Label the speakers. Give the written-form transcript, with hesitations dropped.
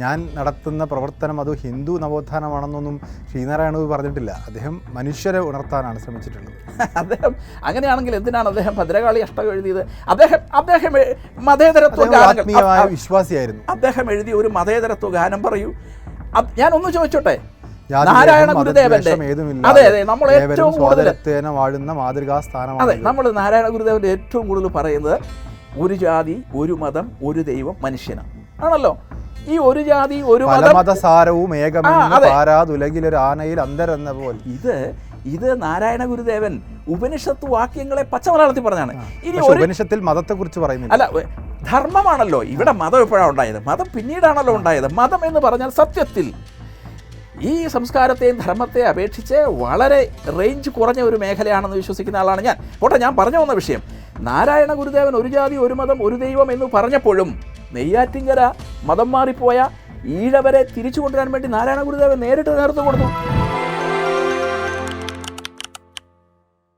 Speaker 1: ഞാൻ നടത്തുന്ന പ്രവർത്തനം അത് ഹിന്ദു നവോത്ഥാനമാണെന്നൊന്നും ശ്രീനാരായണ ഗുരു പറഞ്ഞിട്ടില്ല. അദ്ദേഹം മനുഷ്യരെ ഉണർത്താനാണ് ശ്രമിച്ചിട്ടുള്ളത്.
Speaker 2: അദ്ദേഹം അങ്ങനെയാണെങ്കിൽ എന്തിനാണ് അദ്ദേഹം ഭദ്രകാളി അഷ്ടകം എഴുതിയത്? അദ്ദേഹം മതേതരത്വ
Speaker 1: ആത്മീയമായ വിശ്വാസിയായിരുന്നു.
Speaker 2: അദ്ദേഹം എഴുതിയ ഒരു മതേതരത്വ ഗാനം പറയൂ. ഞാനൊന്ന് ചോദിച്ചോട്ടെ, നാരായണ ഗുരുദേവന്റെ അതെ നമ്മൾ ഏറ്റവും കൂടുതൽ
Speaker 1: വാഴുന്ന മാതൃകാ സ്ഥാനമാണ്.
Speaker 2: അതെ, നമ്മൾ നാരായണ ഗുരുദേവന്റെ ഏറ്റവും കൂടുതൽ പറയുന്നത് ഒരു ജാതി, ഒരു മതം, ഒരു ദൈവം, മനുഷ്യനാണ് ആണല്ലോ. ഈ ഒരു ജാതി, ഒരു
Speaker 1: മതസാരവും ഏകമെന്നുലകിലൊരു ആനയിൽ അന്തരെന്ന പോലെ
Speaker 2: ഇത് നാരായണ ഗുരുദേവൻ ഉപനിഷത്ത് വാക്യങ്ങളെ പച്ചമലയാളത്തിൽ പറഞ്ഞാണ്.
Speaker 1: ഇനി ഉപനിഷത്തിൽ മതത്തെ കുറിച്ച് പറയുന്നില്ല.
Speaker 2: അല്ല, ധർമ്മമാണല്ലോ ഇവിടെ. മതം എപ്പോഴാണ് ഉണ്ടായത്? മതം പിന്നീടാണല്ലോ ഉണ്ടായത്. മതം എന്ന് പറഞ്ഞാൽ സത്യത്തിൽ ഈ സംസ്കാരത്തെയും ധർമ്മത്തെ അപേക്ഷിച്ച് വളരെ റേഞ്ച് കുറഞ്ഞ ഒരു മേഖലയാണെന്ന് വിശ്വസിക്കുന്ന ആളാണ് ഞാൻ. പോട്ടെ, ഞാൻ പറഞ്ഞു വന്ന വിഷയം, നാരായണ ഗുരുദേവൻ ഒരു ജാതി, ഒരു മതം, ഒരു ദൈവം എന്ന് പറഞ്ഞപ്പോഴും നെയ്യാറ്റിൻകര മതം മാറിപ്പോയ ഈഴവരെ തിരിച്ചു കൊണ്ടുവരാൻ വേണ്ടി നാരായണ ഗുരുദേവൻ നേരിട്ട് നേതൃത്വം കൊടുത്തു.